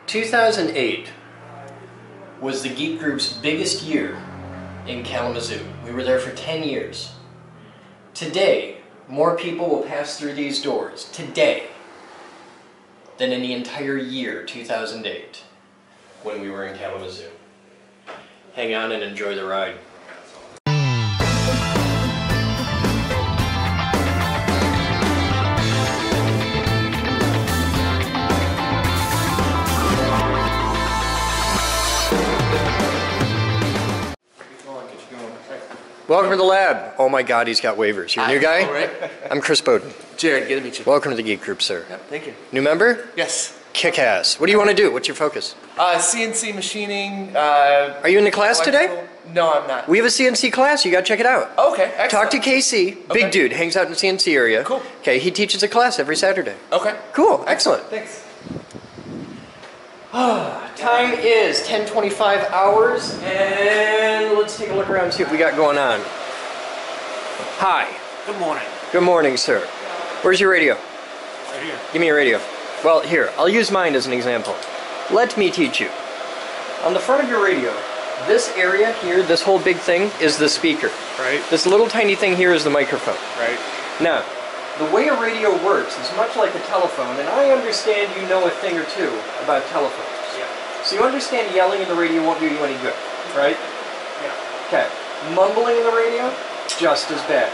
2008 was the Geek Group's biggest year in Kalamazoo. We were there for 10 years. Today, more people will pass through these doors today than in the entire year 2008 when we were in Kalamazoo. Hang on and enjoy the ride. Welcome to the lab. Oh my God, he's got waivers. You're a new guy? All right. I'm Chris Boden. Jared, good to meet you. Welcome to the Geek Group, sir. Yep, thank you. New member? Yes. Kick-ass. What do you want to do? What's your focus? CNC machining. Are you in the class today? No, I'm not. We have a CNC class. You got to check it out. Okay, excellent. Talk to Casey. Okay. Big dude. Hangs out in the CNC area. Cool. Okay, he teaches a class every Saturday. Okay. Cool. Excellent. Thanks. Time is 10:25 hours, and let's take a look around and see what we got going on. Hi. Good morning. Good morning, sir. Where's your radio? Right here. Give me your radio. Well, here, I'll use mine as an example. Let me teach you. On the front of your radio, this area here, this whole big thing, is the speaker. Right. This little tiny thing here is the microphone. Right. Now, the way a radio works is much like a telephone, and I understand you know a thing or two about telephones. Yeah. So you understand yelling in the radio won't do you any good, right? Yeah. Okay. Mumbling in the radio, just as bad.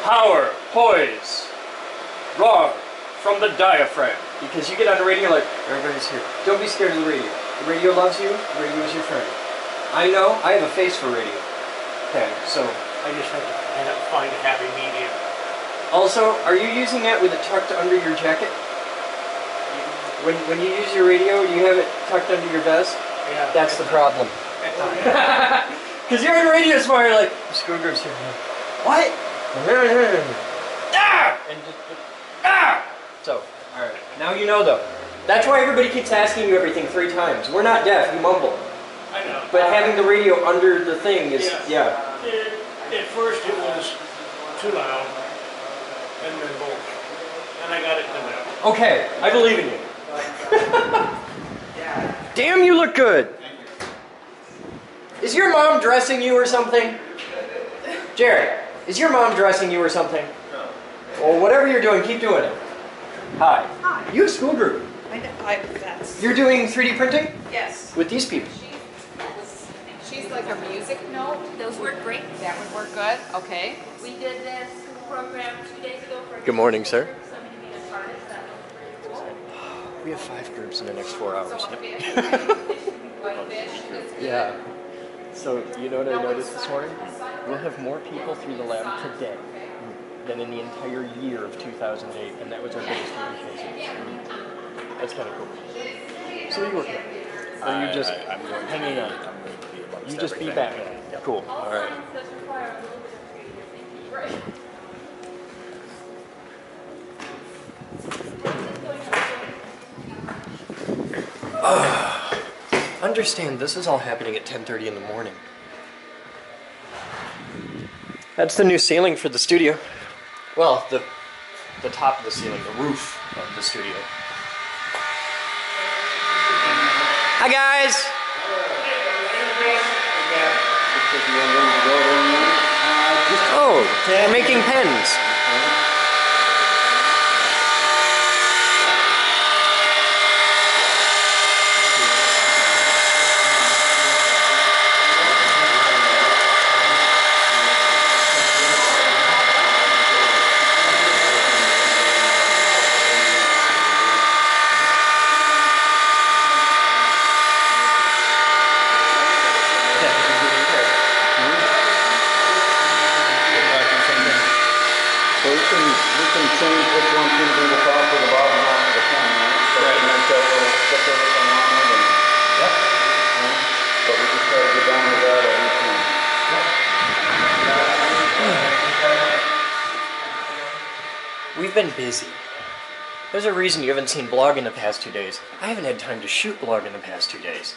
Power, poise, roar from the diaphragm. Because you get on the radio like, everybody's here. Don't be scared of the radio. The radio loves you, the radio is your friend. I know, I have a face for radio. Okay, so. I just have to kind of find a happy medium. Also, are you using that with it tucked under your jacket? When you use your radio, you have it tucked under your vest? Yeah. That's the problem. Because you're in radio smart, you're like, the screwdriver's here. What? Ah! And just, ah! So, alright. Now you know though. That's why everybody keeps asking you everything 3 times. We're not deaf, we mumble. I know. But having the radio under the thing is, yeah. At first it was too loud, and then both. And I got it now. Okay, I believe in you. Damn, you look good. Is your mom dressing you or something? Jared, is your mom dressing you or something? No. Well, whatever you're doing, keep doing it. Hi. Hi. You have a school group. That's... You're doing 3D printing? Yes. With these people? She's like a music note. Those work great. That would work good. Okay. We did this program 2 days ago for Good morning, sir. somebody to be an artist. That was pretty cool. We have 5 groups in the next 4 hours. So fish. White fish. That's good. Yeah. So, you know what I noticed this morning? We'll have more people through the lab today than in the entire year of 2008, and that was our biggest communication. That's kind of cool. So what are you working on? Or you just hanging on? You just be Batman. Cool. All right. Understand, this is all happening at 10:30 in the morning. That's the new ceiling for the studio. Well, the top of the ceiling, the roof of the studio. Hi guys! Oh, they're making pens. We can change which one's going to be the top or the bottom half of the pen, right? So we can make that little sticker thing on it, and, but we just got to get down to that every time. We've been busy. There's a reason you haven't seen blog in the past 2 days. I haven't had time to shoot blog in the past 2 days.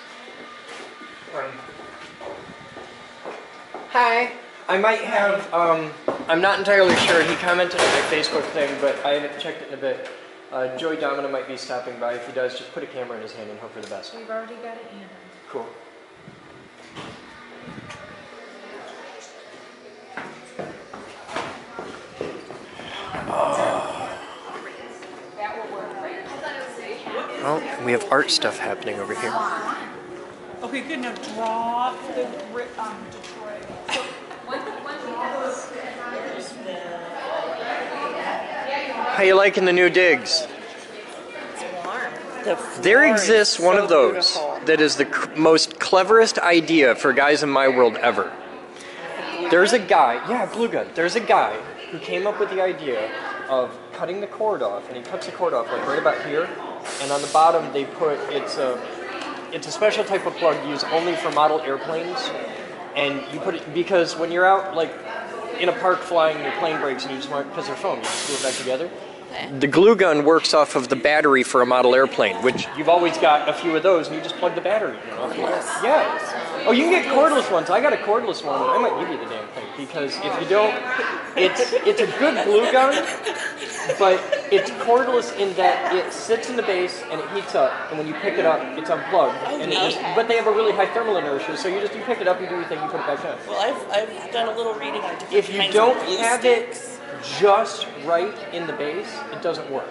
Hi. I might have, I'm not entirely sure. He commented on my Facebook thing, but I haven't checked it in a bit. Joey Domina might be stopping by. If he does, just put a camera in his hand and hope for the best. We've already got it in. Cool. That will work, right? Oh, we have art stuff happening over here. Okay, good. Now drop the Detroit. How you liking the new digs? There exists one of those that is the most cleverest idea for guys in my world ever. There's a guy, yeah, glue gun. There's a guy who came up with the idea of cutting the cord off, and he cuts the cord off like right about here, and on the bottom they put, it's a special type of plug used only for model airplanes, and you put it, because when you're out like in a park flying, your plane breaks and you just want, because they're foam, you just glue it back together. The glue gun works off of the battery for a model airplane, which you've always got a few of those, and you just plug the battery in. Yeah. Oh, you can get cordless ones. I got a cordless one. I might give you the damn thing, because if you don't, it's a good glue gun, but it's cordless in that it sits in the base and it heats up, and when you pick it up, it's unplugged. And it just, but they have a really high thermal inertia, so you pick it up, you do your thing, you put it back on. Well, I've done a little reading on different If you kinds don't of glue have sticks. it just right in the base, it doesn't work.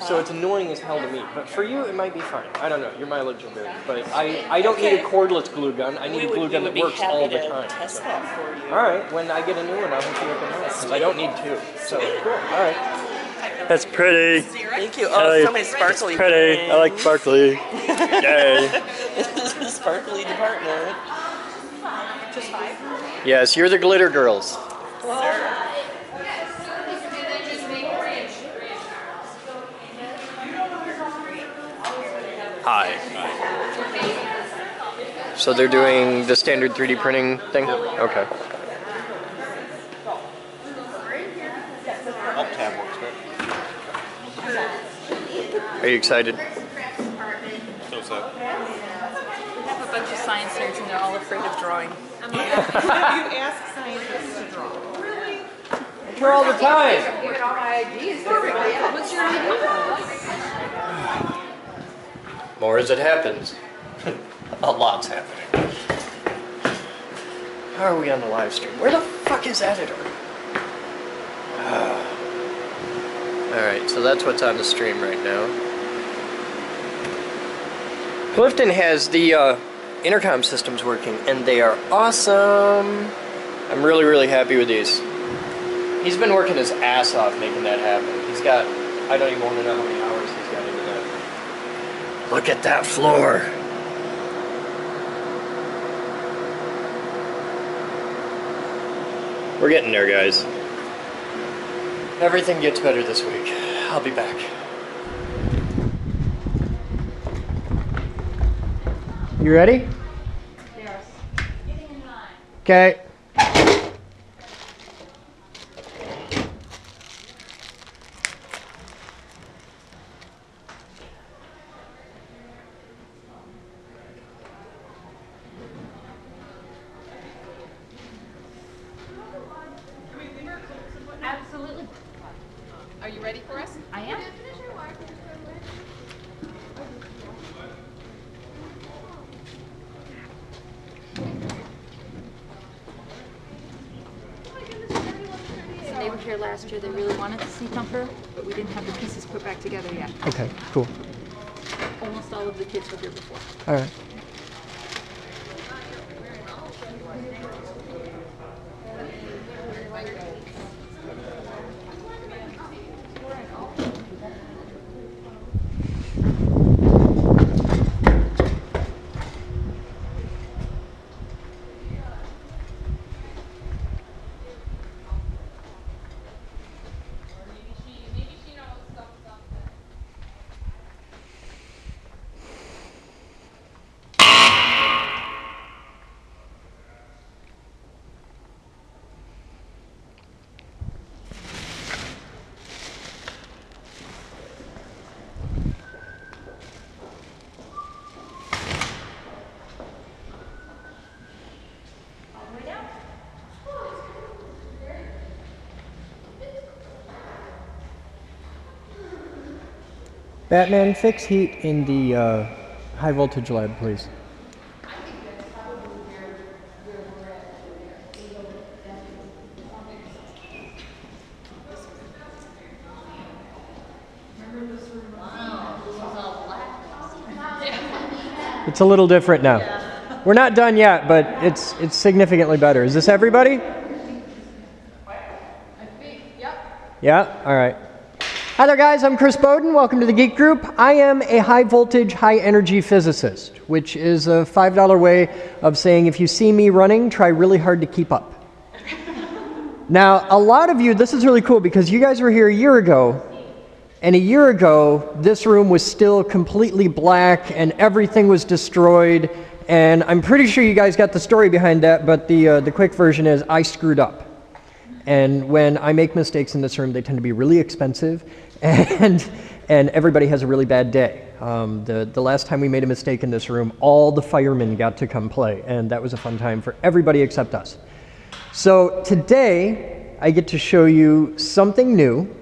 So it's annoying as hell to me. But for you, it might be fine. I don't know. Your mileage will vary. But I don't need a cordless glue gun. I need a glue gun that works all the time. Test that for you. All right. When I get a new one, I'll hook you up with because I don't need two. So cool. All right. That's pretty. Thank you. Oh, so many sparkly. Pretty. things. I like sparkly. Yay. This is the sparkly department. Just 5? Yes, you're the glitter girls. Hi. So they're doing the standard 3D printing thing? Okay. Alt tab works great. Are you excited? So. We have a bunch of science nerds and they're all afraid of drawing. You ask scientists to draw. Really? Here all the time. Giving all my ideas to everybody else. What's your idea? More as it happens. A lot's happening. How are we on the live stream? Where the fuck is editor? Alright, so that's what's on the stream right now. Clifton has the intercom systems working, and they are awesome. I'm really, really happy with these. He's been working his ass off making that happen. He's got, I don't even want to know how many hours he's got into that. Look at that floor. We're getting there, guys. Everything gets better this week. I'll be back. You ready? Yes. Getting in line. Okay. Absolutely. Are you ready for us? I am. They were here last year. They really wanted the seat thumper, but we didn't have the pieces put back together yet. Okay, cool. Almost all of the kids were here before. All right. Batman, fix heat in the high voltage lab, please. It's a little different now. We're not done yet, but it's significantly better. Is this everybody? Yeah? All right. Hi there, guys. I'm Chris Boden. Welcome to the Geek Group. I am a high-voltage, high-energy physicist, which is a $5 way of saying if you see me running, try really hard to keep up. Now, a lot of you, this is really cool because you guys were here a year ago, and a year ago, this room was still completely black and everything was destroyed. And I'm pretty sure you guys got the story behind that, but the quick version is I screwed up. And when I make mistakes in this room, they tend to be really expensive, and everybody has a really bad day. The last time we made a mistake in this room, all the firemen got to come play, and that was a fun time for everybody except us. So today, I get to show you something new,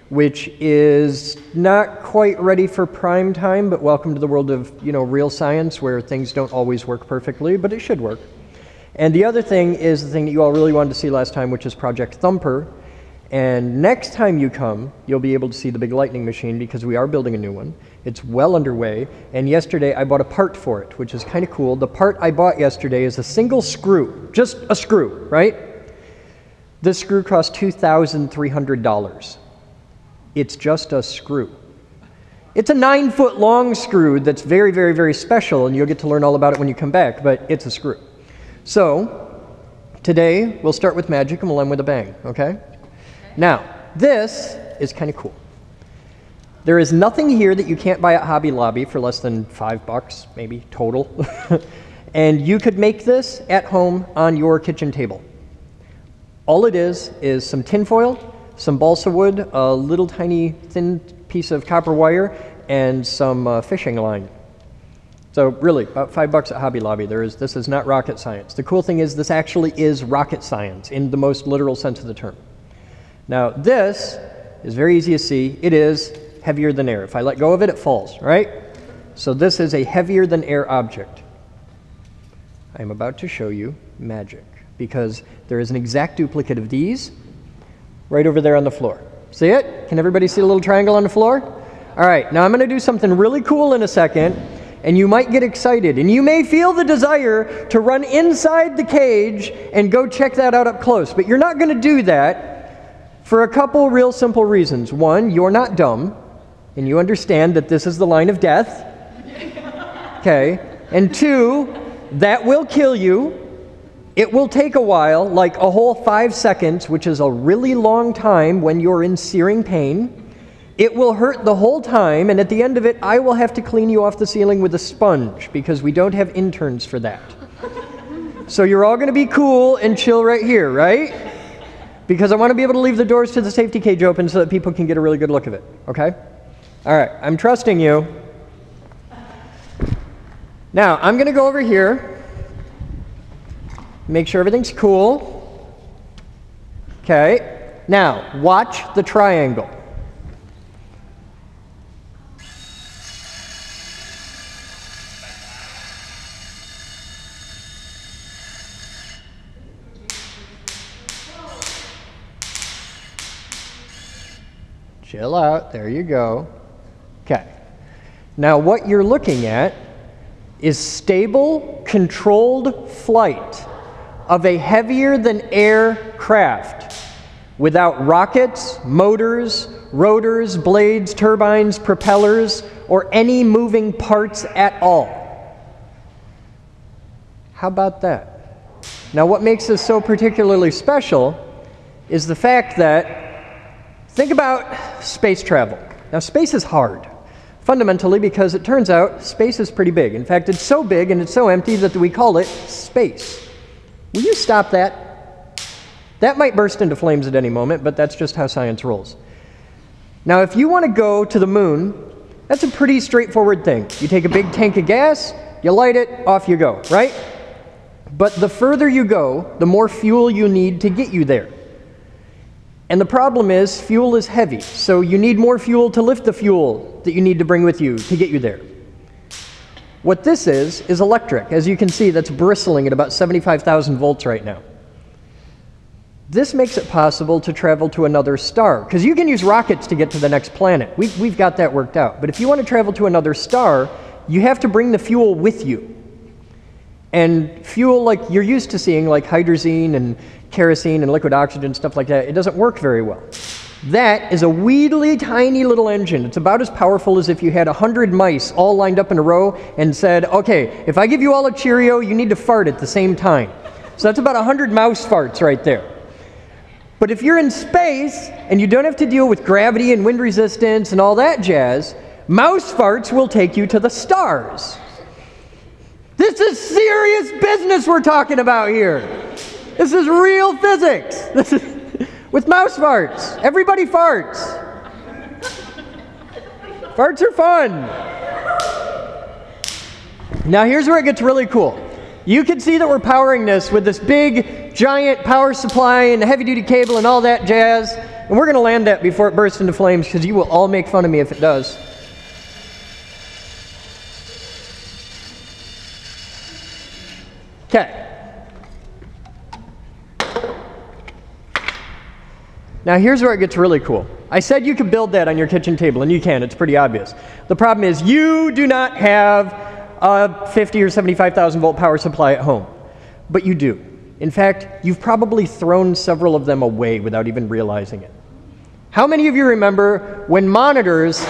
which is not quite ready for prime time, but welcome to the world of, real science where things don't always work perfectly, but it should work. And the other thing is the thing that you all really wanted to see last time, which is Project Thumper. And next time you come, you'll be able to see the big lightning machine because we are building a new one. It's well underway. And yesterday I bought a part for it, which is kind of cool. The part I bought yesterday is a single screw, just a screw, right? This screw cost $2,300. It's just a screw. It's a 9-foot long screw that's very, very, very special, and you'll get to learn all about it when you come back, but it's a screw. So, today we'll start with magic and we'll end with a bang, okay? Now, this is kind of cool. There is nothing here that you can't buy at Hobby Lobby for less than $5, maybe, total. And you could make this at home on your kitchen table. All it is some tin foil, some balsa wood, a little tiny thin piece of copper wire, and some fishing line. So really, about $5 at Hobby Lobby. This is not rocket science. The cool thing is this actually is rocket science in the most literal sense of the term. Now this is very easy to see. It is heavier than air. If I let go of it, it falls, right? So this is a heavier than air object. I'm about to show you magic because there is an exact duplicate of these right over there on the floor. See it? Can everybody see the little triangle on the floor? All right, now I'm going to do something really cool in a second, and you might get excited, and you may feel the desire to run inside the cage and go check that out up close, but you're not going to do that for a couple real simple reasons. One, you're not dumb, and you understand that this is the line of death. Okay. And two, that will kill you. It will take a while, like a whole 5 seconds, which is a really long time when you're in searing pain. It will hurt the whole time, and at the end of it, I will have to clean you off the ceiling with a sponge because we don't have interns for that. So you're all going to be cool and chill right here, right? Because I want to be able to leave the doors to the safety cage open so that people can get a really good look of it, okay? All right, I'm trusting you. Now, I'm going to go over here. Make sure everything's cool. Okay. Now, watch the triangle. Chill out. There you go. Okay. Now, what you're looking at is stable, controlled flight of a heavier than air craft without rockets, motors, rotors, blades, turbines, propellers, or any moving parts at all. How about that? Now what makes this so particularly special is the fact that, think about space travel. Now space is hard, fundamentally because it turns out space is pretty big. In fact, it's so big and it's so empty that we call it space. Will you stop that? That might burst into flames at any moment, but that's just how science rolls. Now, if you want to go to the moon, that's a pretty straightforward thing. You take a big tank of gas, you light it, off you go, right? But the further you go, the more fuel you need to get you there. And the problem is, fuel is heavy, so you need more fuel to lift the fuel. that you need to bring with you to get you there. What this is electric. As you can see, that's bristling at about 75,000 volts right now. This makes it possible to travel to another star, because you can use rockets to get to the next planet. We've got that worked out. But if you want to travel to another star, you have to bring the fuel with you. And fuel like you're used to seeing, like hydrazine and kerosene and liquid oxygen, stuff like that, it doesn't work very well. That is a weedly tiny little engine. It's about as powerful as if you had 100 mice all lined up in a row and said, okay, if I give you all a Cheerio, you need to fart at the same time. So that's about 100 mouse farts right there. But if you're in space and you don't have to deal with gravity and wind resistance and all that jazz, mouse farts will take you to the stars. This is serious business we're talking about here. This is real physics. This is with mouse farts. Everybody farts. Farts are fun. Now here's where it gets really cool. You can see that we're powering this with this big, giant power supply and heavy-duty cable and all that jazz. And we're going to land that before it bursts into flames, because you will all make fun of me if it does. Okay. Now here's where it gets really cool. I said you could build that on your kitchen table, and you can. It's pretty obvious. The problem is you do not have a 50 or 75,000 volt power supply at home. But you do. In fact, you've probably thrown several of them away without even realizing it. How many of you remember when monitors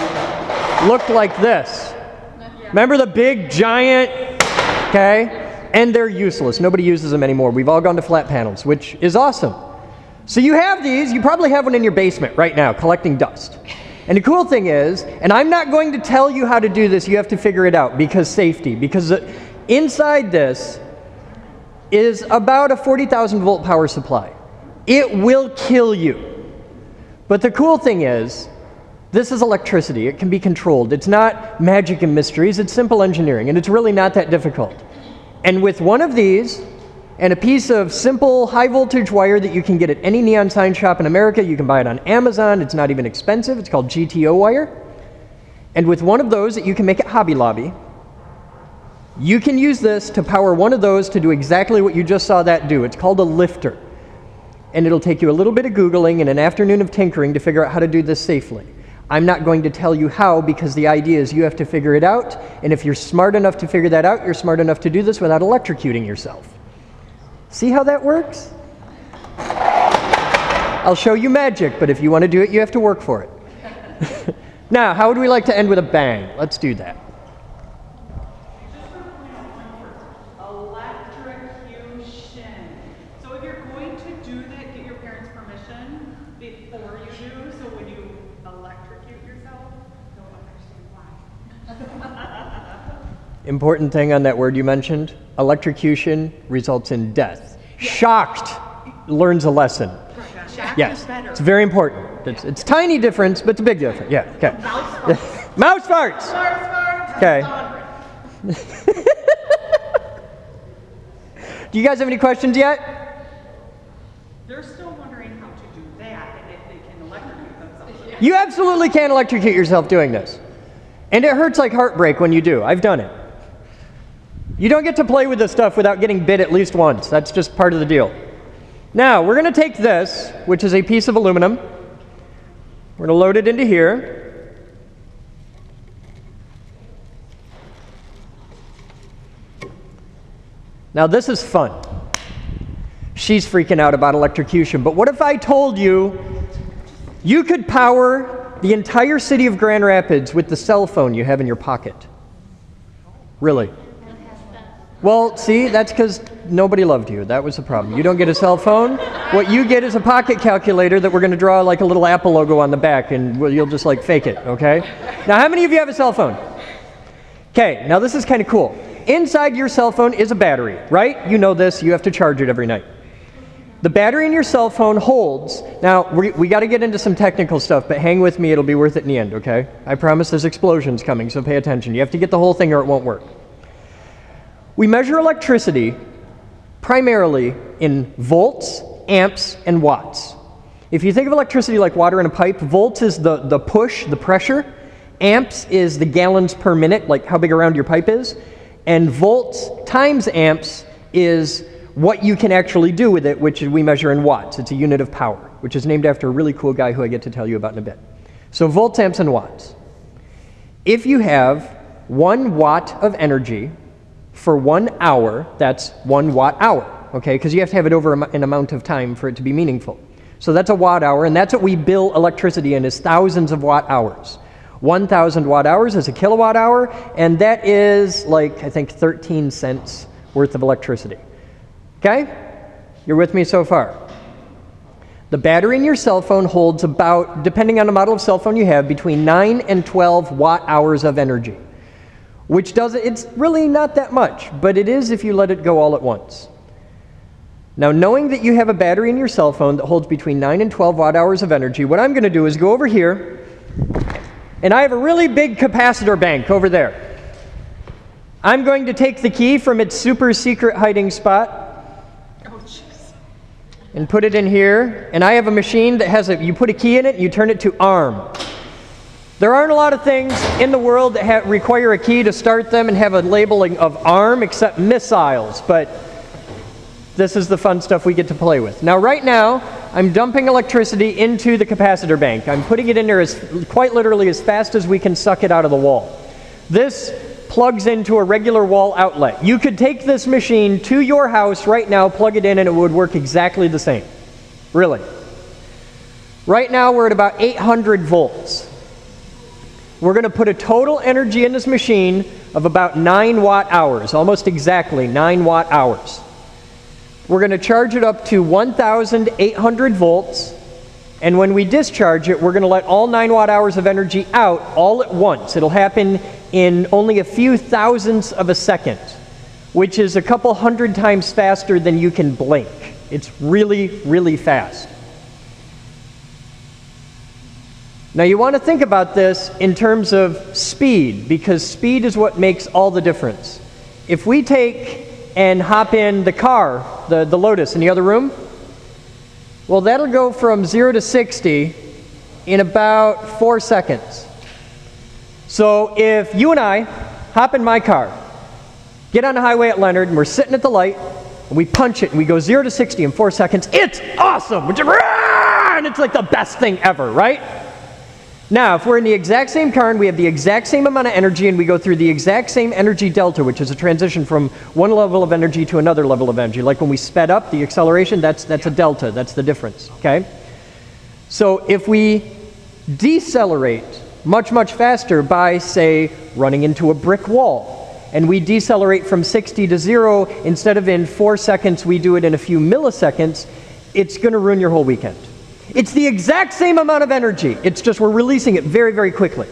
looked like this? Remember the big, giant, okay? And they're useless. Nobody uses them anymore. We've all gone to flat panels, which is awesome. So you have these, you probably have one in your basement right now collecting dust. And the cool thing is, and I'm not going to tell you how to do this, you have to figure it out because safety, because inside this is about a 40,000 volt power supply. It will kill you. But the cool thing is, this is electricity. It can be controlled. It's not magic and mysteries, it's simple engineering, and it's really not that difficult. And with one of these, and a piece of simple high voltage wire that you can get at any neon sign shop in America. You can buy it on Amazon. It's not even expensive. It's called GTO wire. And with one of those that you can make at Hobby Lobby, you can use this to power one of those to do exactly what you just saw that do. It's called a lifter. And it'll take you a little bit of Googling and an afternoon of tinkering to figure out how to do this safely. I'm not going to tell you how, because the idea is you have to figure it out. And if you're smart enough to figure that out, you're smart enough to do this without electrocuting yourself. See how that works? I'll show you magic, but if you want to do it, you have to work for it. Now, how would we like to end with a bang? Let's do that. Electrocution. So if you're going to do that, get your parents' permission before you do. So when you electrocute yourself, they'll understand why. Important thing on that word you mentioned, electrocution results in death. Shocked learns a lesson. Yes, it's very important. It's tiny difference, but it's a big difference. Yeah, okay. Mouse farts. Okay. Do you guys have any questions yet? They're still wondering how to do that and if they can electrocute themselves. You absolutely can electrocute yourself doing this. And it hurts like heartbreak when you do. I've done it. You don't get to play with this stuff without getting bit at least once. That's just part of the deal. Now, we're going to take this, which is a piece of aluminum. We're going to load it into here. Now, this is fun. She's freaking out about electrocution. But what if I told you you could power the entire city of Grand Rapids with the cell phone you have in your pocket? Really? Well, see, that's because nobody loved you. That was the problem. You don't get a cell phone. What you get is a pocket calculator that we're going to draw like a little Apple logo on the back, and you'll just like fake it, okay? Now, how many of you have a cell phone? Okay, now this is kind of cool. Inside your cell phone is a battery, right? You know this. You have to charge it every night. The battery in your cell phone holds, now we got to get into some technical stuff, but hang with me, it'll be worth it in the end, okay? I promise there's explosions coming, so pay attention. You have to get the whole thing or it won't work. We measure electricity primarily in volts, amps, and watts. If you think of electricity like water in a pipe, volts is the push, the pressure. Amps is the gallons per minute, like how big around your pipe is. And volts times amps is what you can actually do with it, which we measure in watts. It's a unit of power, which is named after a really cool guy who I get to tell you about in a bit. So volts, amps, and watts. If you have 1 watt of energy for 1 hour, that's 1 watt hour, okay? Because you have to have it over an amount of time for it to be meaningful. So that's a watt hour, and that's what we bill electricity in, is thousands of watt hours. 1,000 watt hours is a kilowatt hour, and that is like, I think, 13 cents worth of electricity. Okay? You're with me so far? The battery in your cell phone holds about, depending on the model of cell phone you have, between 9 and 12 watt hours of energy. Which doesn't, it's really not that much, but it is if you let it go all at once. Now, knowing that you have a battery in your cell phone that holds between 9 and 12 watt hours of energy, what I'm going to do is go over here, and I have a really big capacitor bank over there. I'm going to take the key from its super secret hiding spot and put it in here, and I have a machine that has you put a key in it, and you turn it to ARM. There aren't a lot of things in the world that require a key to start them and have a labeling of ARM except missiles, but this is the fun stuff we get to play with. Now, right now, I'm dumping electricity into the capacitor bank. I'm putting it in there quite literally as fast as we can suck it out of the wall. This plugs into a regular wall outlet. You could take this machine to your house right now, plug it in, and it would work exactly the same. Really. Right now, we're at about 800 volts. We're going to put a total energy in this machine of about 9 watt hours, almost exactly 9 watt hours. We're going to charge it up to 1,800 volts, and when we discharge it, we're going to let all 9 watt hours of energy out all at once. It'll happen in only a few thousandths of a second, which is a couple hundred times faster than you can blink. It's really, really fast. Now, you want to think about this in terms of speed, because speed is what makes all the difference. If we take and hop in the car, the Lotus in the other room, well, that'll go from 0 to 60 in about 4 seconds. So if you and I hop in my car, get on the highway at Leonard, and we're sitting at the light, and we punch it, and we go 0 to 60 in 4 seconds, it's awesome! And it's like the best thing ever, right? Now, if we're in the exact same car and we have the exact same amount of energy and we go through the exact same energy delta, which is a transition from one level of energy to another level of energy, like when we sped up, the acceleration, that's a delta, that's the difference, okay? So if we decelerate much, much faster by, say, running into a brick wall, and we decelerate from 60 to 0, instead of in 4 seconds, we do it in a few milliseconds, it's going to ruin your whole weekend. It's the exact same amount of energy. It's just we're releasing it very, very quickly.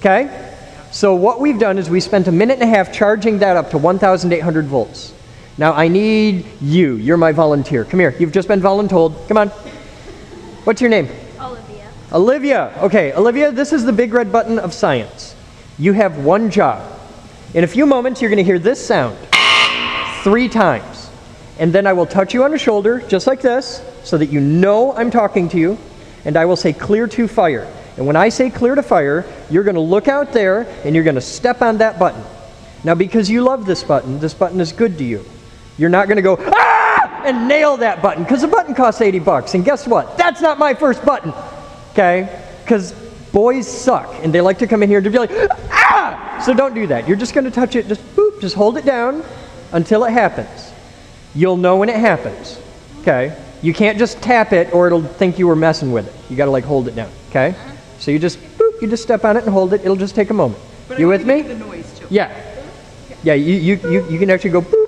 Okay? So what we've done is we spent 1.5 minutes charging that up to 1,800 volts. Now I need you. You're my volunteer. Come here. You've just been voluntold. Come on. What's your name? Olivia. Olivia. Okay, Olivia, this is the big red button of science. You have one job. In a few moments, you're going to hear this sound 3 times. And then I will touch you on the shoulder, just like this, so that you know I'm talking to you, and I will say clear to fire. And when I say clear to fire, you're going to look out there, and you're going to step on that button. Now, because you love this button is good to you. You're not going to go, ah, and nail that button, because the button costs 80 bucks. And guess what? That's not my first button, okay? Because boys suck, and they like to come in here to be like, ah! So don't do that. You're just going to touch it, just boop, just hold it down until it happens. You'll know when it happens, okay? You can't just tap it or it'll think you were messing with it. You gotta like hold it down, okay? So you just, boop, you just step on it and hold it. It'll just take a moment. But You with me? The noise too. Yeah. Yeah, you can actually go boop.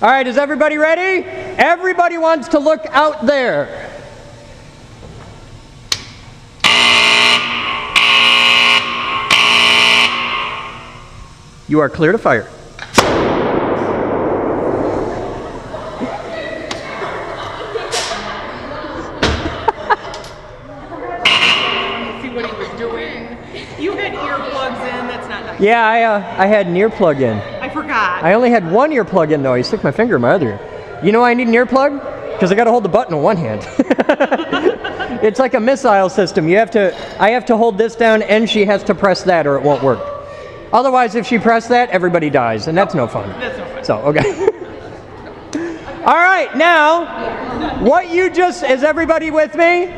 All right, is everybody ready? Everybody wants to look out there. You are clear to fire. Yeah, I had an earplug in. I forgot. I only had one earplug in though. I stuck my finger in my other ear. You know why I need an earplug? because I got to hold the button in one hand. It's like a missile system. I have to hold this down, and she has to press that, or it won't work. Otherwise, if she pressed that, everybody dies, and that's no fun. That's no fun. So, okay. All right, now, what you just, is everybody with me?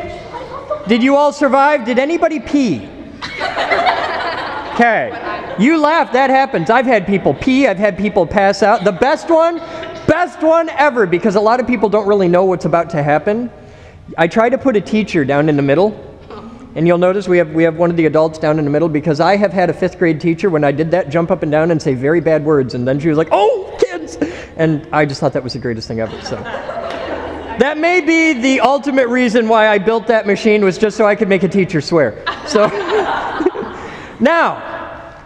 Did you all survive? Did anybody pee? Okay. You laugh, that happens. I've had people pee, I've had people pass out. The best one ever, because a lot of people don't really know what's about to happen. I try to put a teacher down in the middle, and you'll notice we have one of the adults down in the middle, because I have had a 5th grade teacher, when I did that, jump up and down and say very bad words, and then she was like, "Oh, kids!" And I just thought that was the greatest thing ever, so. That may be the ultimate reason why I built that machine, was just so I could make a teacher swear. So, now,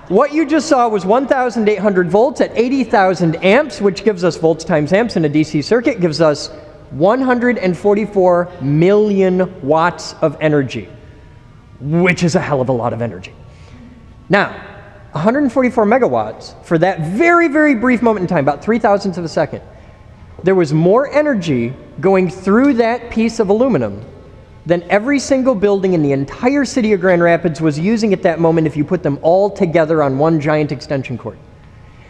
what you just saw was 1,800 volts at 80,000 amps, which gives us volts times amps in a DC circuit, gives us 144 million watts of energy, which is a hell of a lot of energy. Now, 144 megawatts, for that very, very brief moment in time, about 3,000ths of a second, there was more energy going through that piece of aluminum than every single building in the entire city of Grand Rapids was using at that moment if you put them all together on one giant extension cord.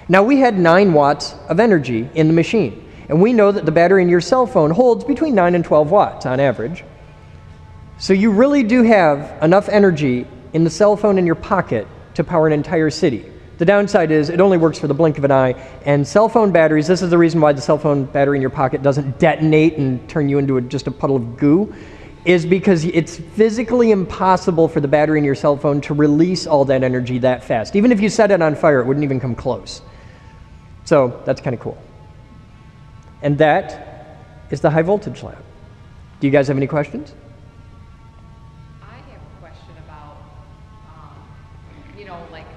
Now, we had 9 watts of energy in the machine. And we know that the battery in your cell phone holds between 9 and 12 watts on average. So you really do have enough energy in the cell phone in your pocket to power an entire city. The downside is it only works for the blink of an eye, and cell phone batteries, this is the reason why the cell phone battery in your pocket doesn't detonate and turn you into just a puddle of goo, is because it's physically impossible for the battery in your cell phone to release all that energy that fast. Even if you set it on fire, it wouldn't even come close. So that's kind of cool. And that is the high voltage lab. Do you guys have any questions? I have a question about, you know, like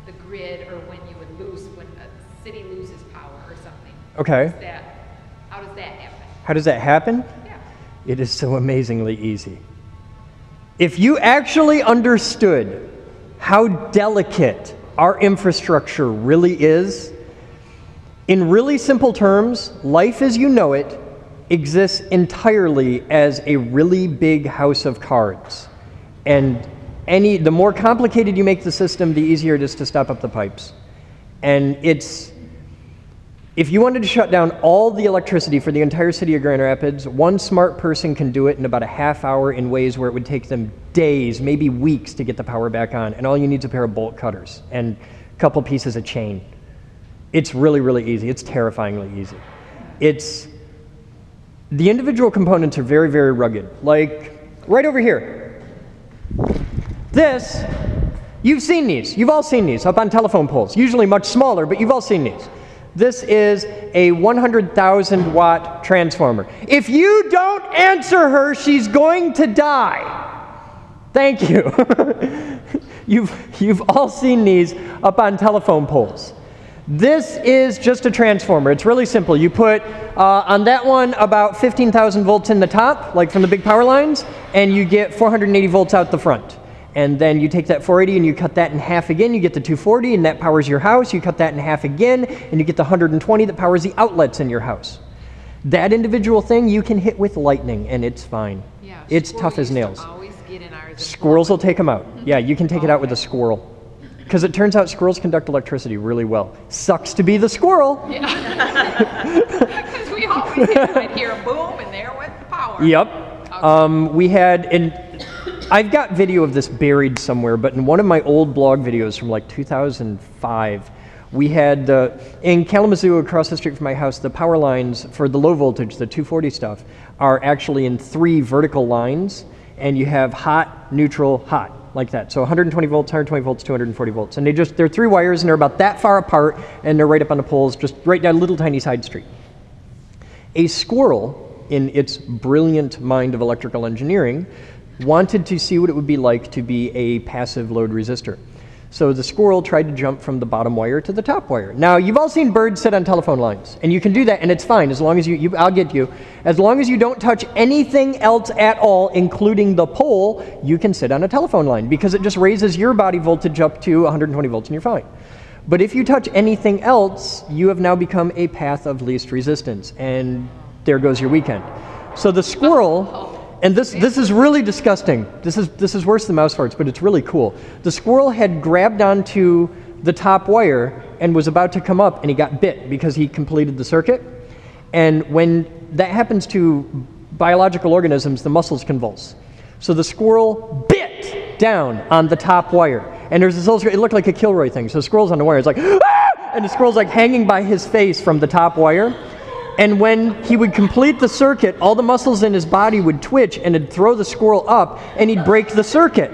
the grid, or when you would lose, when a city loses power or something. Okay. How does that happen? How does that happen? Yeah. It is so amazingly easy. If you actually understood how delicate our infrastructure really is, in really simple terms, life as you know it exists entirely as a really big house of cards. And the more complicated you make the system, the easier it is to stop up the pipes. And if you wanted to shut down all the electricity for the entire city of Grand Rapids, one smart person can do it in about a half hour in ways where it would take them days, maybe weeks, to get the power back on. And all you need is a pair of bolt cutters and a couple pieces of chain. It's really, really easy. It's terrifyingly easy. The individual components are very, very rugged. Like right over here. This, you've seen these. You've all seen these up on telephone poles. Usually much smaller, but you've all seen these. This is a 100,000 watt transformer. If you don't answer her, she's going to die. Thank you. You've all seen these up on telephone poles. This is just a transformer. It's really simple. You put, on that one, about 15,000 volts in the top, like from the big power lines, and you get 480 volts out the front. And then you take that 480 and you cut that in half again, you get the 240, and that powers your house. You cut that in half again, and you get the 120 that powers the outlets in your house. That individual thing you can hit with lightning, and it's fine. Yeah, it's tough as nails. Always get in ours. Squirrels will take them out. Yeah, you can take it out with a squirrel. Because it turns out squirrels conduct electricity really well. Sucks to be the squirrel. Yeah. Because we always I'd hear a boom, and there went the power. Yep. Okay. We had, and I've got video of this buried somewhere, but in one of my old blog videos from like 2005, we had, in Kalamazoo, across the street from my house, the power lines for the low voltage, the 240 stuff, are actually in 3 vertical lines, and you have hot, neutral, hot. Like that. So 120 volts, 120 volts, 240 volts. And they're 3 wires, and they're about that far apart, and they're right up on the poles, just right down a little tiny side street. A squirrel, in its brilliant mind of electrical engineering, wanted to see what it would be like to be a passive load resistor. So the squirrel tried to jump from the bottom wire to the top wire. Now, you've all seen birds sit on telephone lines, and you can do that, and it's fine, as long as I'll get you. As long as you don't touch anything else at all, including the pole, you can sit on a telephone line, because it just raises your body voltage up to 120 volts, and you're fine. But if you touch anything else, you have now become a path of least resistance, and there goes your weekend. So the squirrel, and this is really disgusting. This is worse than mouse farts, but it's really cool. The squirrel had grabbed onto the top wire and was about to come up, and he got bit because he completed the circuit. And when that happens to biological organisms, the muscles convulse. So the squirrel bit down on the top wire. And there's this little, it looked like a Kilroy thing. So the squirrel's on the wire, it's like, ah! And the squirrel's like hanging by his face from the top wire. And when he would complete the circuit, all the muscles in his body would twitch and it'd throw the squirrel up and he'd break the circuit.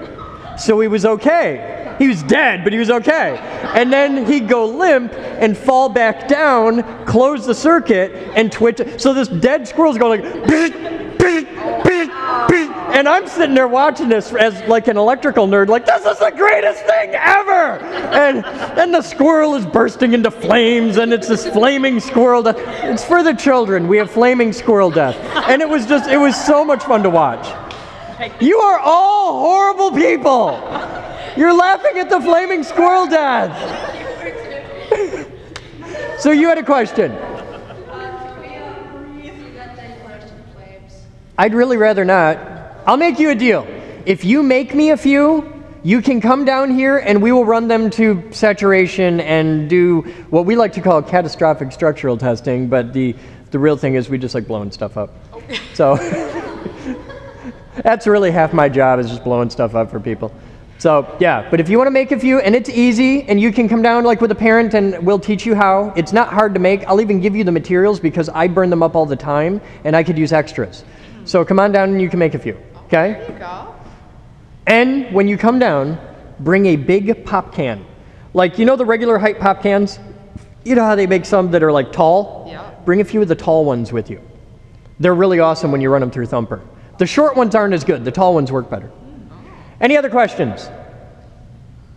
So he was okay. He was dead, but he was okay. And then he'd go limp and fall back down, close the circuit, and twitch. So this dead squirrel's going like, "Bzz, bzz, bzz, bzz." And I'm sitting there watching this as like an electrical nerd, like, this is the greatest thing ever! And the squirrel is bursting into flames, and it's this flaming squirrel death. It's for the children. We have flaming squirrel death. And it was so much fun to watch. You are all horrible people! You're laughing at the flaming squirrel death! So you had a question. I'd really rather not. I'll make you a deal. If you make me a few, you can come down here and we will run them to saturation and do what we like to call catastrophic structural testing, but the real thing is we just like blowing stuff up. So that's really half my job, is just blowing stuff up for people. So yeah, but if you want to make a few, and it's easy, and you can come down like with a parent and we'll teach you how. It's not hard to make. I'll even give you the materials because I burn them up all the time and I could use extras. So come on down and you can make a few, okay? There you go. And when you come down, bring a big pop can. Like, you know the regular height pop cans? You know how they make some that are like tall? Yeah. Bring a few of the tall ones with you. They're really awesome when you run them through Thumper. The short ones aren't as good. The tall ones work better. Any other questions?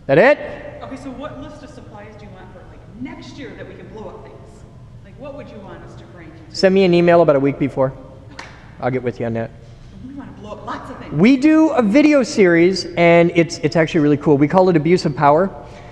That it? Okay, so what list of supplies do you want for like next year that we can blow up things? Like what would you want us to bring? Send me an email about a week before. I'll get with you on that. We want to blow up lots of things. We do a video series, and it's actually really cool. We call it Abuse of Power,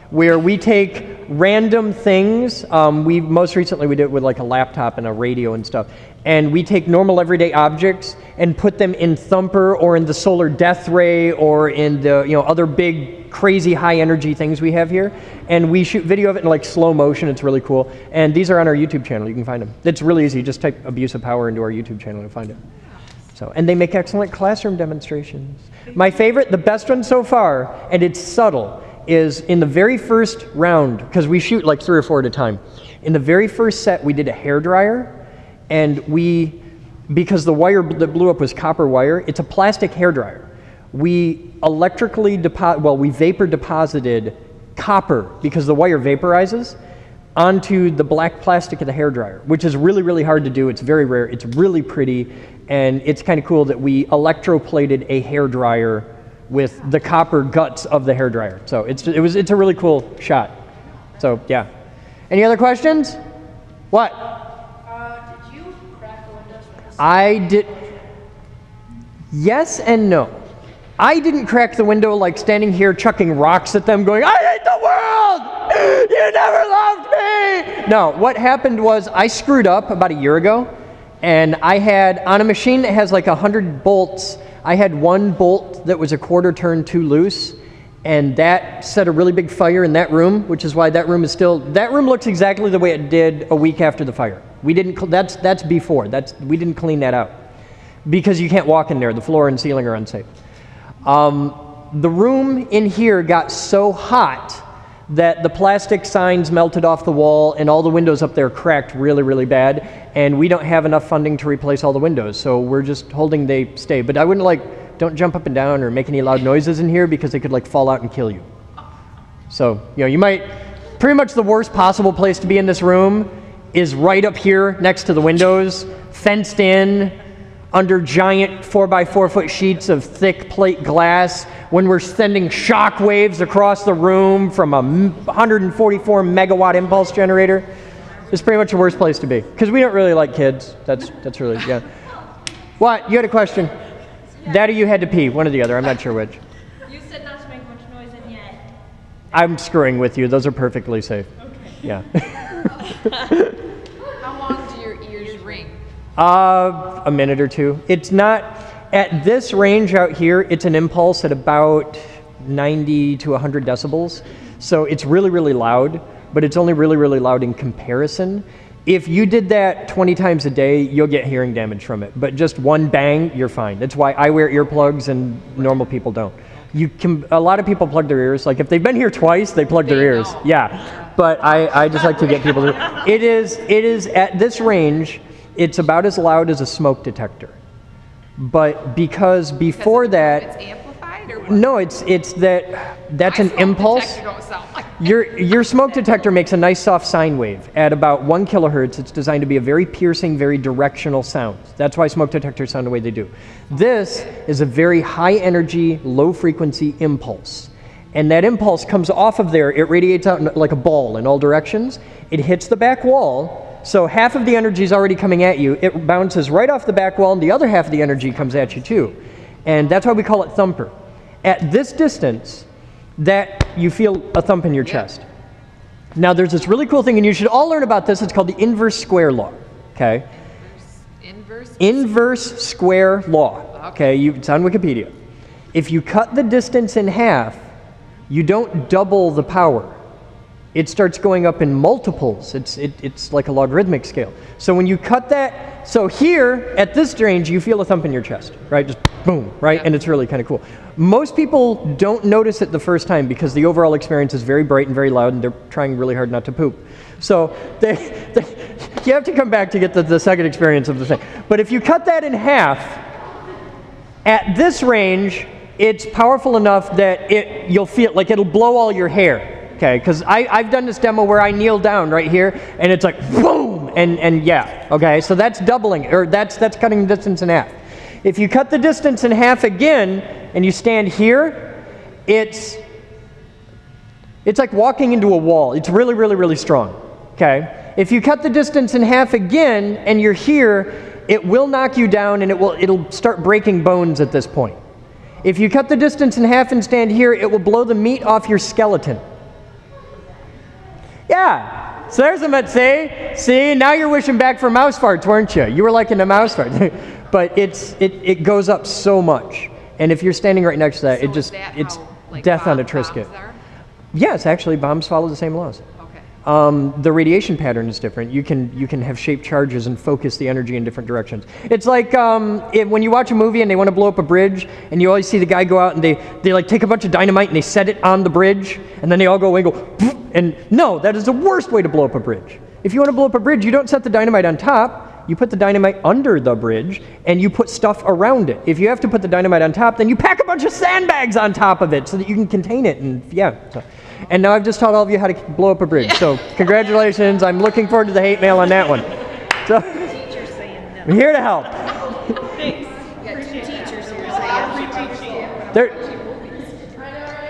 where we take random things. Most recently we did it with like a laptop and a radio and stuff. And we take normal everyday objects and put them in Thumper or in the solar death ray or in the other big crazy high energy things we have here. And we shoot video of it in like slow motion. It's really cool. And these are on our YouTube channel. You can find them. It's really easy. Just type Abuse of Power into our YouTube channel and find it. So, and they make excellent classroom demonstrations. My favorite, the best one so far, and it's subtle, is in the very first round, because we shoot like 3 or 4 at a time. In the very first set, we did a hairdryer, and because the wire that blew up was copper wire, it's a plastic hairdryer. We we vapor deposited copper, because the wire vaporizes, onto the black plastic of the hairdryer, which is really, really hard to do. It's very rare. It's really pretty, and it's kind of cool that we electroplated a hairdryer with the copper guts of the hairdryer. So it's a really cool shot. So yeah. Any other questions? What? Did you crack the windows for this? I did. Yes and no. I didn't crack the window like standing here chucking rocks at them going, I hate the world! You never loved me! No, what happened was I screwed up about a year ago, and I had, on a machine that has like 100 bolts, I had one bolt that was a quarter turn too loose, and that set a really big fire in that room, which is why that room looks exactly the way it did a week after the fire. We didn't, that's before, we didn't clean that out. Because you can't walk in there, the floor and ceiling are unsafe. The room in here got so hot that the plastic signs melted off the wall and all the windows up there cracked really, really bad, and we don't have enough funding to replace all the windows, so we're just holding they stay. But I wouldn't don't jump up and down or make any loud noises in here because they could fall out and kill you. So, you might, pretty much the worst possible place to be in this room is right up here next to the windows, fenced in, under giant 4x4 foot sheets of thick plate glass, when we're sending shock waves across the room from a 144 megawatt impulse generator. It's pretty much the worst place to be, because we don't really like kids. That's really, yeah. What? You had a question? Yeah. That or you had to pee, one or the other, I'm not sure which. You said not to make much noise in yet. I'm screwing with you, those are perfectly safe. Okay. Yeah. How long do your ears ring? A minute or two. It's not, at this range out here, it's an impulse at about 90 to 100 decibels. So it's really, really loud, but it's only really, really loud in comparison. If you did that 20 times a day, you'll get hearing damage from it. But just one bang, you're fine. That's why I wear earplugs and normal people don't. A lot of people plug their ears. Like if they've been here twice, they plug their ears. Yeah, but I just like to get people to. It is at this range, it's about as loud as a smoke detector. But because before that, It's amplified or what? no, it's that's an My smoke impulse. detector don't sound like Your smoke detector makes a nice soft sine wave at about 1 kilohertz. It's designed to be a very piercing, very directional sound. That's why smoke detectors sound the way they do. This is a very high energy, low frequency impulse. And that impulse comes off of there. It radiates out like a ball in all directions. It hits the back wall. So half of the energy is already coming at you. It bounces right off the back wall, and the other half of the energy comes at you too. And that's why we call it thumper. At this distance, that you feel a thump in your chest. Now there's this really cool thing, and you should all learn about this. It's called the inverse square law. Okay. Inverse square law. Okay. It's on Wikipedia. If you cut the distance in half, you don't double the power. It starts going up in multiples. It's like a logarithmic scale. So when you cut that, so here at this range, you feel a thump in your chest, right? Just boom, right? And it's really kind of cool. Most people don't notice it the first time because the overall experience is very bright and very loud, and they're trying really hard not to poop. So you have to come back to get the second experience of the thing. But if you cut that in half, at this range, it's powerful enough that you'll feel like it'll blow all your hair. Okay, because I've done this demo where I kneel down right here, and it's like boom, and yeah. Okay, so that's doubling, or that's cutting the distance in half. If you cut the distance in half again, and you stand here, it's like walking into a wall. It's really, really, really strong. Okay, if you cut the distance in half again, and you're here, it will knock you down, and it'll start breaking bones at this point. If you cut the distance in half and stand here, it will blow the meat off your skeleton. Yeah, so there's a see, now you're wishing back for mouse farts, weren't you? You were liking the mouse fart. But it goes up so much. And if you're standing right next to that, it's death on a Triscuit. Yes, actually, bombs follow the same laws. Okay. The radiation pattern is different. You can have shaped charges and focus the energy in different directions. It's like when you watch a movie and they want to blow up a bridge, and you always see the guy go out and they like take a bunch of dynamite and they set it on the bridge, and then they all go away and go, and no, that is the worst way to blow up a bridge. If you want to blow up a bridge, you don't set the dynamite on top. You put the dynamite under the bridge, and you put stuff around it. If you have to put the dynamite on top, then you pack a bunch of sandbags on top of it so that you can contain it. And yeah. And now I've just taught all of you how to blow up a bridge. Yeah. So congratulations. I'm looking forward to the hate mail on that one. So I'm here to help. Thanks. Teachers here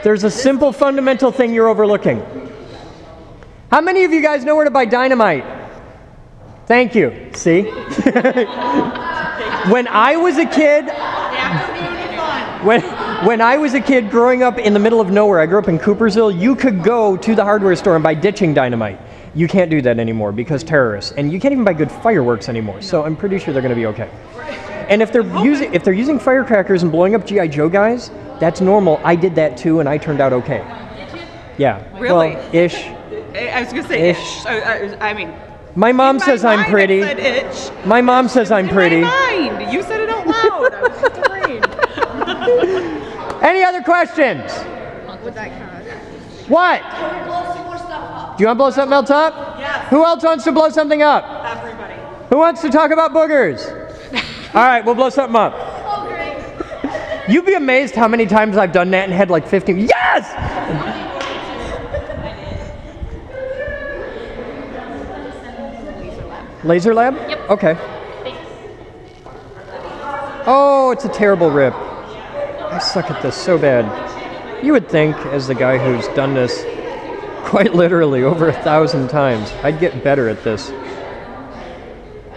There's a simple fundamental thing you're overlooking. How many of you guys know where to buy dynamite? Thank you. See? When I was a kid, when I was a kid growing up in the middle of nowhere, I grew up in Coopersville, you could go to the hardware store and buy ditching dynamite. You can't do that anymore because terrorists. And you can't even buy good fireworks anymore. So I'm pretty sure they're going to be okay. And if they're using firecrackers and blowing up G.I. Joe guys, that's normal. I did that too, and I turned out okay. Yeah. Really? Well, ish. I was going to say ish. I mean... My mom says I'm pretty. I said itch. My mom says I'm pretty. In my mind. You said it out loud. I was just afraid. Any other questions? What? Do you want to blow something else up? Yes. Who else wants to blow something up? Everybody. Who wants to talk about boogers? All right, we'll blow something up. You'd be amazed how many times I've done that and had like 15. Yes! Laser lab? Yep. Okay. Thanks. Oh, it's a terrible rip. I suck at this so bad. You would think, as the guy who's done this quite literally over 1,000 times, I'd get better at this.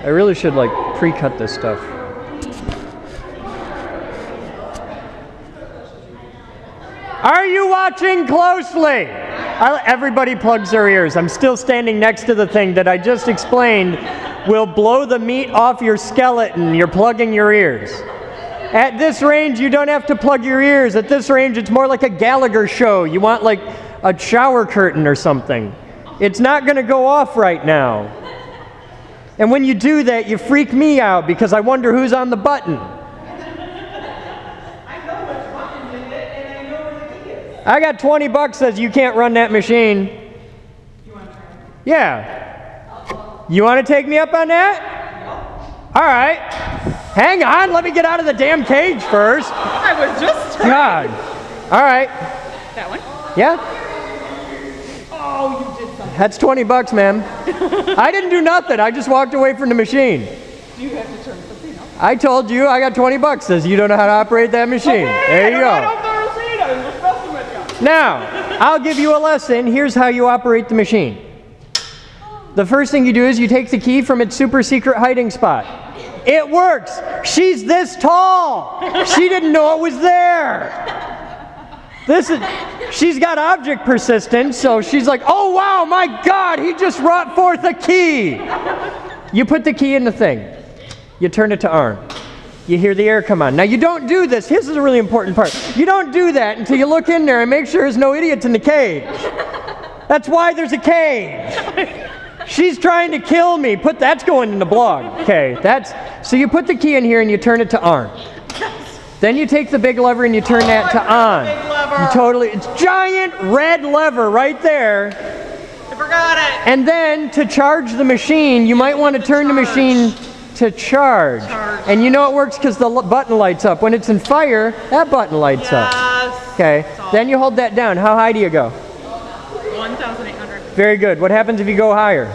I really should, like, pre-cut this stuff. Are you watching closely? Everybody plugs their ears. I'm still standing next to the thing that I just explained will blow the meat off your skeleton. You're plugging your ears. At this range, you don't have to plug your ears. At this range, it's more like a Gallagher show. You want like a shower curtain or something. It's not going to go off right now. And when you do that, you freak me out because I wonder who's on the button. I got 20 bucks says you can't run that machine. You want to try it? Yeah. You want to take me up on that? All right. Hang on, let me get out of the damn cage first. I was just trying. God. All right. That one? Yeah. Oh, you did something. That's 20 bucks, ma'am. I didn't do nothing. I just walked away from the machine. You have to turn something up. I told you I got 20 bucks. Says you don't know how to operate that machine. Okay, There you right go. off the receipt. I was just messing with you. Now, I'll give you a lesson. Here's how you operate the machine. The first thing you do is you take the key from its super secret hiding spot. It works. She's this tall. She didn't know it was there. She's got object persistence, so she's like, oh wow, my God, he just brought forth a key. You put the key in the thing. You turn it to arm. You hear the air come on. Now you don't do this. This is a really important part. You don't do that until you look in there and make sure there's no idiots in the cage. That's why there's a cage. She's trying to kill me. That's going in the blog. Okay, so you put the key in here and you turn it to arm. Then you take the big lever and you turn that to on. Big lever. It's giant red lever right there. I forgot it. And then to charge the machine, you might want to turn the machine to charge. And you know it works because the button lights up. When it's in fire, that button lights up. Yes. Okay, then you hold that down. How high do you go? 1,800. Very good. What happens if you go higher?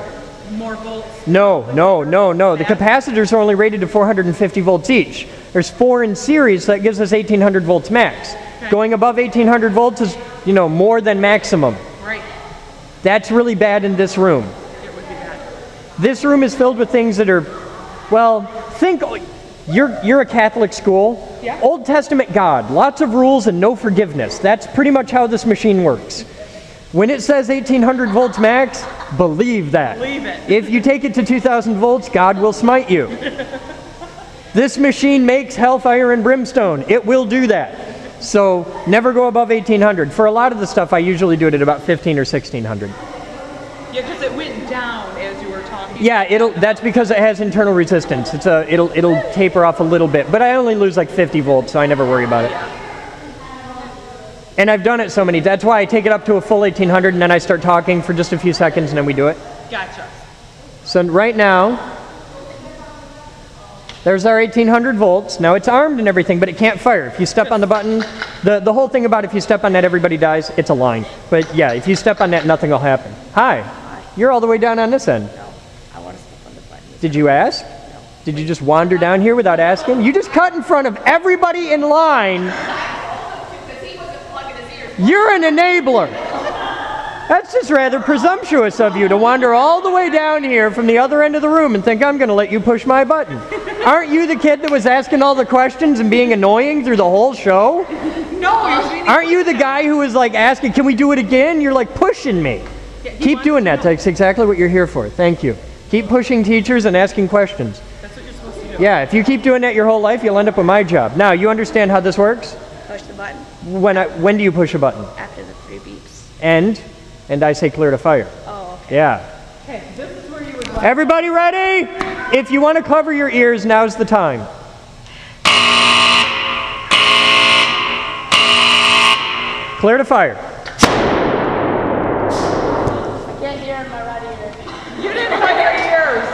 More volts. No. The capacitors are only rated to 450 volts each. There's 4 in series, so that gives us 1,800 volts max. Okay. Going above 1,800 volts is, more than maximum. Right. That's really bad in this room. It would be bad. This room is filled with things that are, well, think, you're a Catholic school. Yeah. Old Testament God, lots of rules and no forgiveness. That's pretty much how this machine works. When it says 1,800 volts max, believe that. Believe it. If you take it to 2,000 volts, God will smite you. This machine makes hellfire and brimstone. It will do that. So never go above 1,800. For a lot of the stuff, I usually do it at about 1,500 or 1,600. Yeah, because it went down as you were talking. Yeah, that's because it has internal resistance. It'll taper off a little bit, but I only lose like 50 volts, so I never worry about it. And I've done it so many. That's why I take it up to a full 1,800, and then I start talking for just a few seconds, and then we do it. Gotcha. So right now, there's our 1,800 volts. Now it's armed and everything, but it can't fire. If you step on the button, the whole thing about if you step on that, everybody dies. It's a line. But yeah, if you step on that, nothing will happen. Hi. You're all the way down on this end. No, I want to step on the button. Did you ask? No. Did you just wander down here without asking? You just cut in front of everybody in line. Because he wasn't plugging his ears. You're an enabler. That's just rather presumptuous of you to wander all the way down here from the other end of the room and think I'm going to let you push my button. Aren't you the kid that was asking all the questions and being annoying through the whole show? No, you're Aren't you the guy who was like asking, can we do it again? You're like pushing me. Yeah, Keep doing that. That's exactly what you're here for. Thank you. Keep pushing teachers and asking questions. That's what you're supposed to do. Yeah, if you keep doing that your whole life, you'll end up with my job. Now, you understand how this works? Push the button When do you push a button? after the 3 beeps. And I say clear to fire. Oh, okay. Yeah. Okay, this is where you would like. Everybody ready? If you want to cover your ears, now's the time. Clear to fire. I can't hear in my right ear. You didn't plug your ears.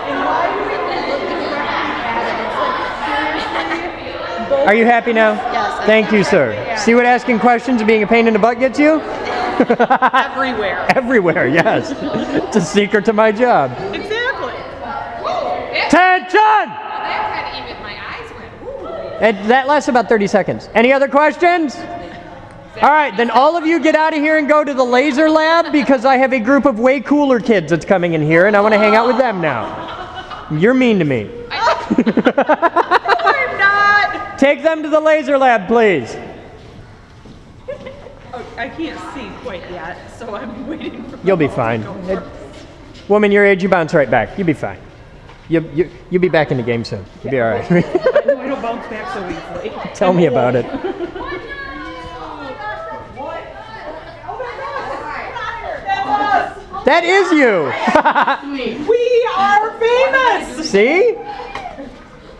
And why do we look directly at it? It's like, seriously? Both Are you happy now? Yes. Thank you, sir. See what asking questions and being a pain in the butt gets you? everywhere. Everywhere, yes. It's a secret to my job. Exactly. Attention! That kind of even my eyes went, ooh. That lasts about 30 seconds. Any other questions? All right, then all of you get out of here and go to the laser lab because I have a group of way cooler kids that's coming in here and I want to hang out with them now. You're mean to me. I'm not. Take them to the laser lab, please. Oh, I can't see quite yet, so I'm waiting for. You'll be fine. Woman your age, you bounce right back. You'll be fine. You'll be back in the game soon. You'll be all right. No, I don't bounce back so easily. Tell me about it. That is you. We are famous. See?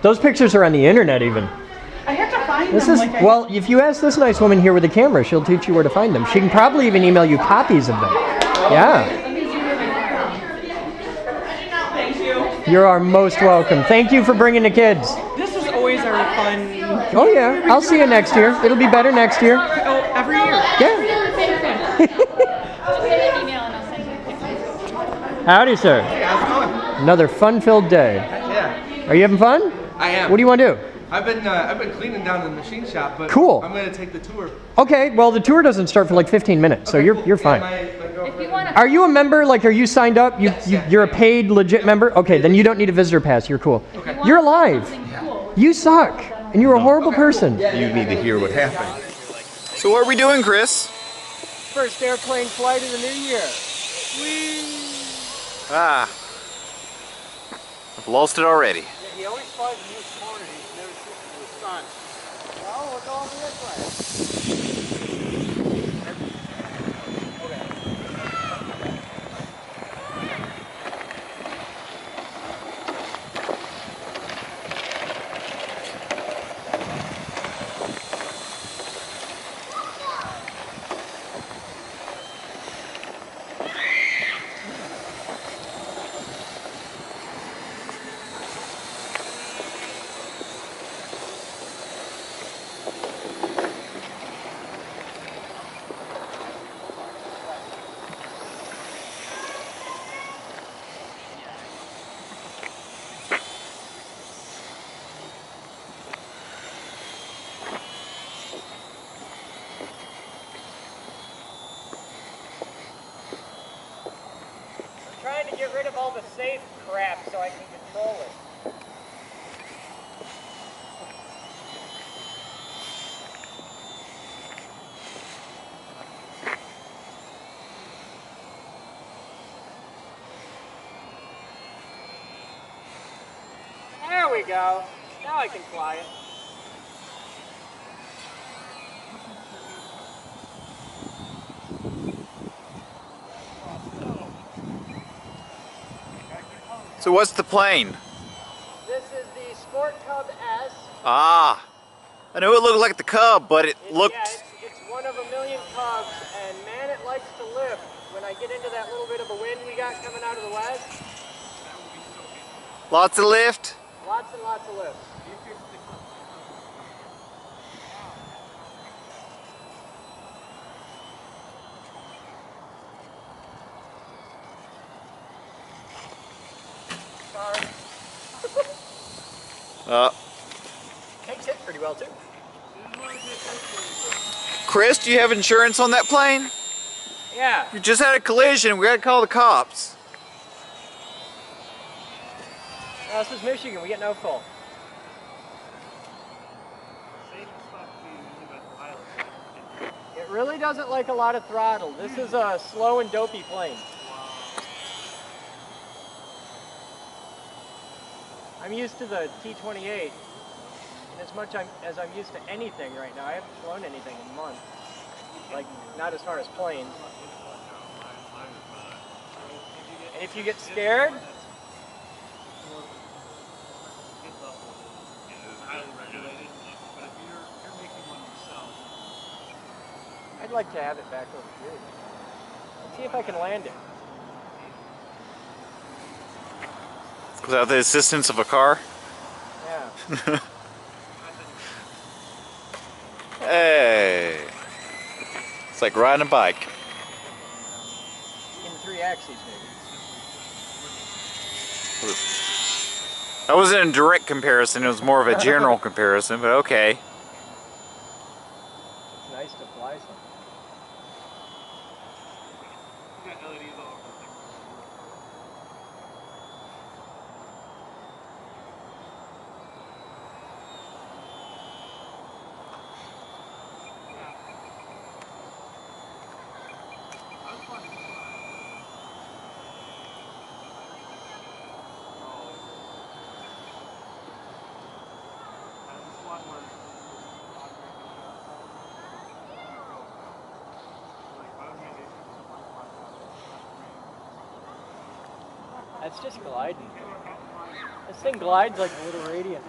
Those pictures are on the internet even. I have to find This them. is, well, if you ask this nice woman here with the camera, she'll teach you where to find them. She can probably even email you copies of them. Yeah. Thank you. You are most welcome. Thank you for bringing the kids. This is always our fun. Oh yeah, I'll see you next year. It'll be better next year. Oh, every year. Yeah. Howdy, sir. Hey, how's it going? Another fun-filled day. Yeah, Are you having fun? I am. What do you want to do? I've been cleaning down the machine shop, but Cool. I'm going to take the tour. Okay, well the tour doesn't start for like 15 minutes, so Okay, you're cool. fine. Yeah, my girlfriend. Are you a member? Like, are you signed up? Yes, yeah. You're a paid, legit member? Okay, then you don't need a visitor pass. You're cool. Okay. You're alive. You suck, and you're a horrible person. You need to hear what happened. So what are we doing, Chris? First airplane flight of the new year. Ah, I've lost it already. He always flies in this corner. He's never shooting to the sun. Well, we're going this way. Trying to get rid of all the safe crap so I can control it. There we go. Now I can fly it. So what's the plane? This is the Sport Cub S. Ah, I knew it looked like the Cub, but it looked... Yeah, it's one of a million Cubs, and man, it likes to lift. When I get into that little bit of a wind we got coming out of the west, Lots of lift? lots and lots of lift. Sorry. Takes it pretty well too. Chris, do you have insurance on that plane? Yeah. You just had a collision. We gotta call the cops. No, this is Michigan. We get no full. It really doesn't like a lot of throttle. This is a slow and dopey plane. I'm used to the T-28, and as much as I'm used to anything right now, I haven't flown anything in months. Like, not as far as planes. And if you get scared, I'd like to have it back over here. Let's see if I can land it. Without the assistance of a car? Yeah. Hey. It's like riding a bike. In 3 axes, maybe. That wasn't a direct comparison, it was more of a general comparison, but okay. It's nice to fly something. That's just gliding. This thing glides like a little radiant.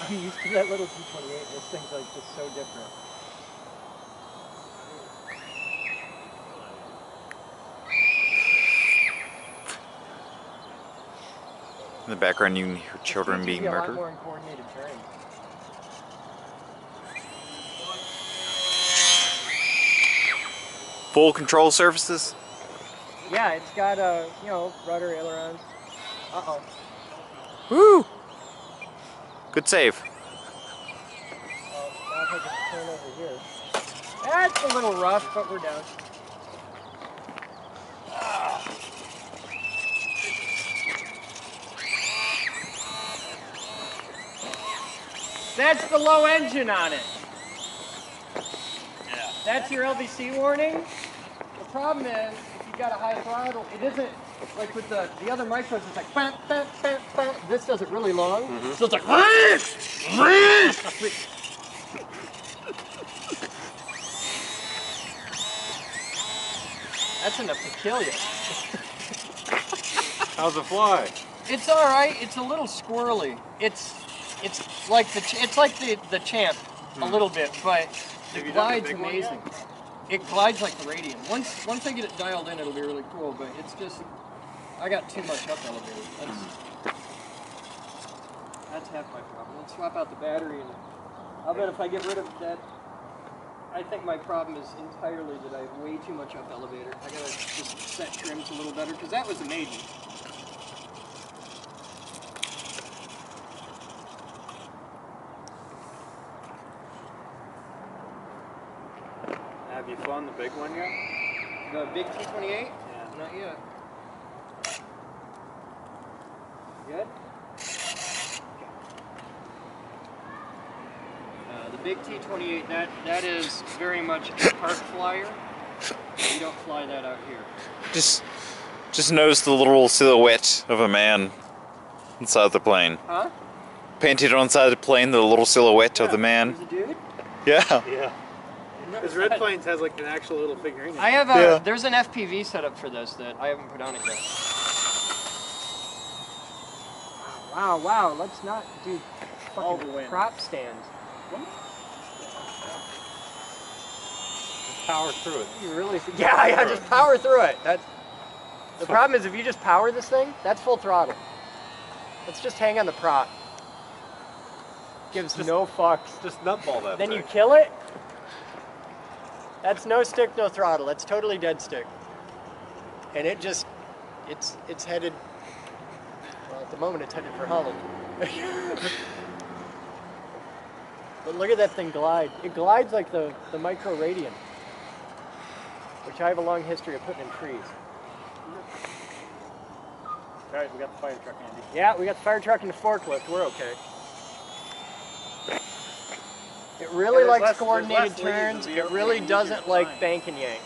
I'm used to that little T28. This thing's like just so different. In the background, you can hear children being A lot murdered. more in coordinated terrain. Full control surfaces. Yeah, it's got you know, rudder, ailerons. Uh-oh. Woo! Good save. Now if I can turn over here. That's a little rough, but we're down. That's the low engine on it. Yeah. That's your LVC warning. The problem is, if you've got a high throttle, it isn't like with the other micros, it's like bam, bam, bam, bam. This does it really long. So it's like that's enough to kill you. How's it fly? It's all right. It's a little squirrely. It's like the Champ a little bit, but the glide's amazing. It glides like the Radian. Once I get it dialed in, it'll be really cool. But it's just I got too much up elevated. That's half my problem. Let's swap out the battery, and I'll bet if I get rid of that, I think my problem is entirely that I have way too much up elevator. I gotta just set trims a little better because that was a maiden. Have you flown the big one yet? The big T28? Yeah. Not yet. Good? The big T28, that is very much a park flyer. You don't fly that out here. Just notice the little silhouette of a man inside the plane. Huh? Painted on the side of the plane, the little silhouette of the man. There's a dude? Yeah. Yeah. Because Red Plains has like an actual little figurine. I have there's an FPV setup for this that I haven't put on it yet. Wow, let's not do fucking prop stands. Power through it. You really yeah, just power through it. The problem is if you just power this thing, that's full throttle. Let's just hang on the prop. Gives no fucks. Just nutball that Then thing. you kill it. That's no stick, no throttle. That's totally dead stick. And it just, it's headed, well, at the moment it's headed for Holland. But look at that thing glide. It glides like the Micro Radian, which I have a long history of putting in trees. All right, we got the fire truck, Andy. Yeah, we got the fire truck and the forklift. We're okay. It really likes coordinated turns. It really doesn't like bank and yank.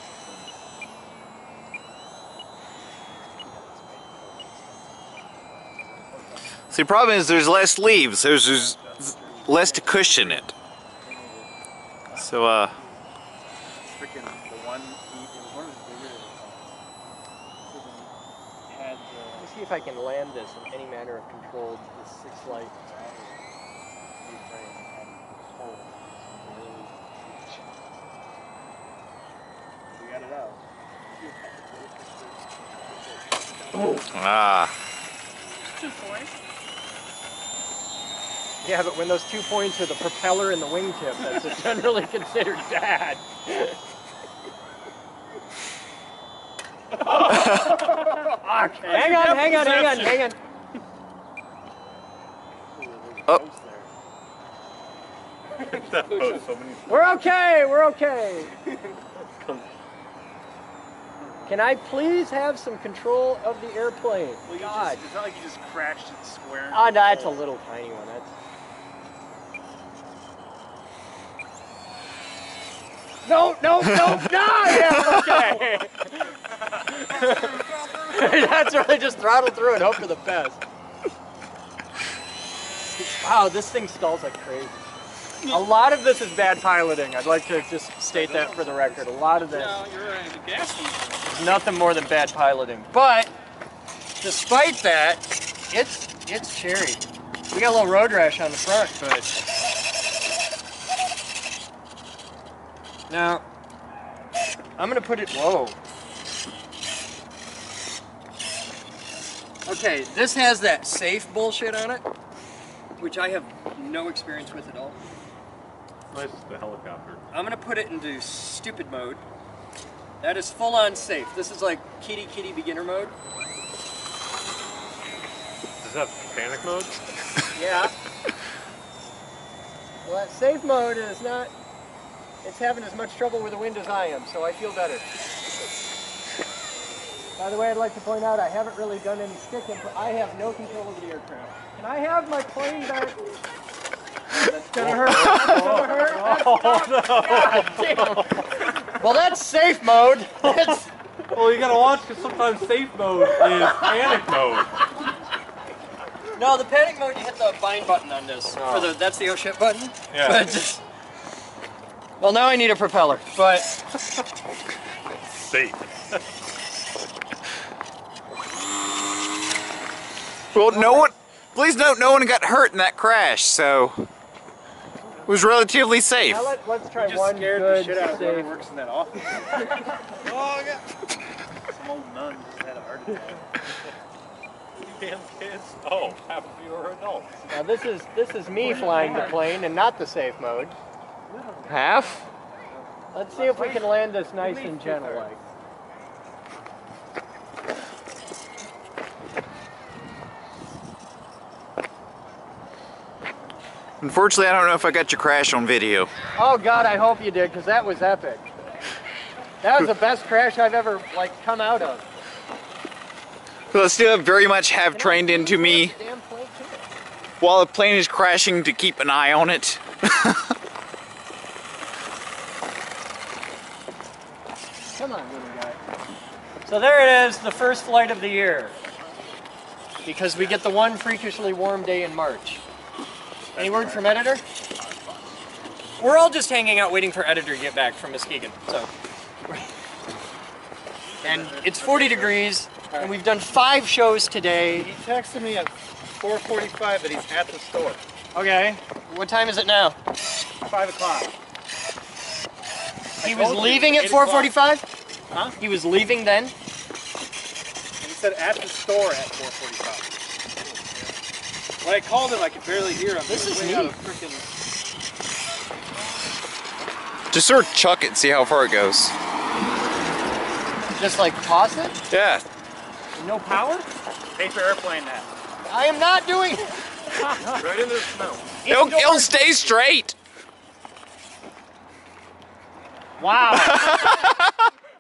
See, the problem is there's less leaves. There's less to cushion it. So, Freaking the one, it was one of the bigger. Had Let me see if I can land this in any manner of control. This 6 light. We got it out. ah. 2 points. Yeah, but when those 2 points are the propeller and the wingtip, that's generally considered bad. Hang on. Oh. That was so many. We're okay. Can I please have some control of the airplane? Well, God. it's not like you just crashed it square. Ah, no, that's a little tiny one. That's... No, no, no, no! Yeah, okay. That's really just throttle through and hope for the best. Wow, this thing stalls like crazy. A lot of this is bad piloting. I'd like to just state that for the record. A lot of this. No, you're right. The gas is Nothing more than bad piloting. But despite that, it's cherry. We got a little road rash on the front, but now I'm gonna put it. Whoa. Okay, this has that safe bullshit on it, which I have no experience with at all. nice, the helicopter. I'm gonna put it into stupid mode. That is full on safe. This is like kitty kitty beginner mode. Does that have panic mode? Yeah. Well, that safe mode is not, it's having as much trouble with the wind as I am, so I feel better. By the way, I'd like to point out I haven't really done any sticking, but I have no control of the aircraft. Can I have my plane back? That's gonna hurt. That's gonna hurt. That's God damn. Well, that's safe mode. That's... Well, you gotta watch because sometimes safe mode is panic mode. No, the panic mode, you hit the bind button on this. For the, that's the oh shit button. Yeah. But just, well, now I need a propeller, but... Safe. Well, no one, please note, no one got hurt in that crash, so it was relatively safe. Now let's try Just one scared good the shit out of whoever safe. works in that office. Oh, I got some old nun just had a heart attack. You damn kids. Oh, half of you are adults. Now this is me flying the plane and not the safe mode. Half? Let's see if we can land this nice and gentle like. Unfortunately, I don't know if I got your crash on video. Oh God, I hope you did, because that was epic. That was the best crash I've ever come out of. Well, I still very much have trained into me Damn plane too. while the plane is crashing to keep an eye on it. Come on, little guy. So there it is, the first flight of the year. Because we get the one freakishly warm day in March. Any word from editor? We're all just hanging out waiting for editor to get back from Muskegon. So, and it's 40 degrees, and we've done 5 shows today. He texted me at 4:45 that he's at the store. Okay, what time is it now? 5 o'clock. He was leaving at 4:45? Huh? He was leaving then? And he said at the store at 4:45. When I called him, I could barely hear him. This is way out neat. of frickin'... Just sort of chuck it and see how far it goes. Just like toss it? Yeah. No power? Paper airplane that. I am not doing Right into the snow. It'll stay straight. Wow.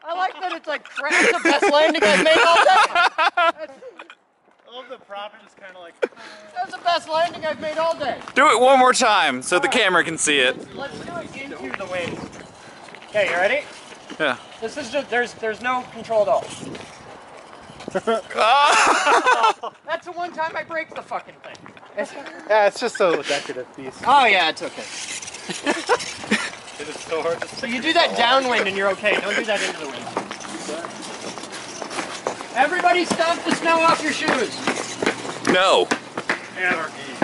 I like that it's like, that's the best landing I've made all day. I love the prop, just kind of like... That's the best landing I've made all day. Do it one more time so the camera can see it. Let's do it into the wind. Okay, you ready? Yeah. This is just, there's no control at all. That's the one time I break the fucking thing. Yeah, it's just a decorative piece. Oh yeah, it's okay. It is so hard to So you do that downwind and you're okay. Don't do that into the wind. Everybody stomp the snow off your shoes. No. Anarchy.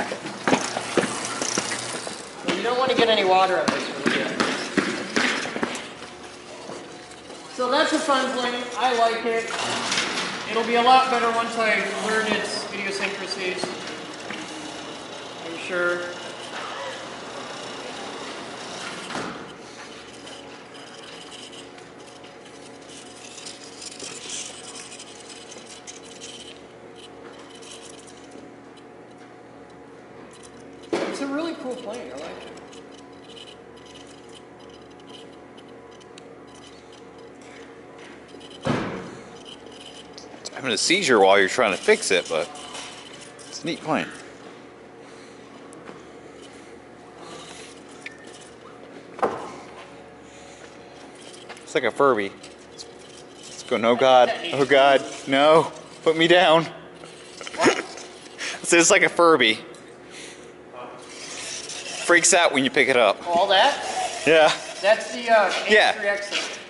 Well, you don't want to get any water on this one yet. So that's a fun plane. I like it. It'll be a lot better once I learn its idiosyncrasies. I'm sure. It's a really cool plane. I like it. having a seizure while you're trying to fix it, but it's a neat plane. It's like a Furby. Let's go, no God, oh God, no, put me down. So it's like a Furby. Freaks out when you pick it up. All that? Yeah. That's the AS3X system.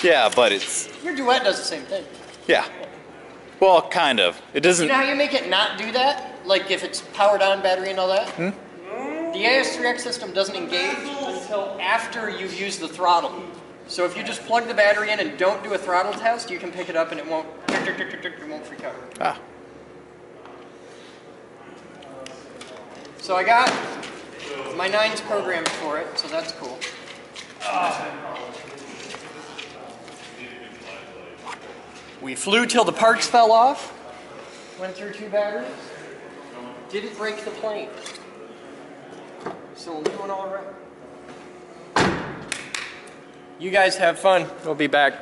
Yeah, but it's... Your Duet does the same thing. Yeah. Well, kind of. It doesn't... You know how you make it not do that? Like if it's powered on, battery and all that? Hmm? The AS3X system doesn't engage until after you've used the throttle. So if you just plug the battery in and don't do a throttle test, you can pick it up and it won't freak out. Ah. So I got my 9's programmed for it, so that's cool. We flew till the parts fell off, went through 2 batteries, didn't break the plane. So we're doing all right. You guys have fun. We'll be back.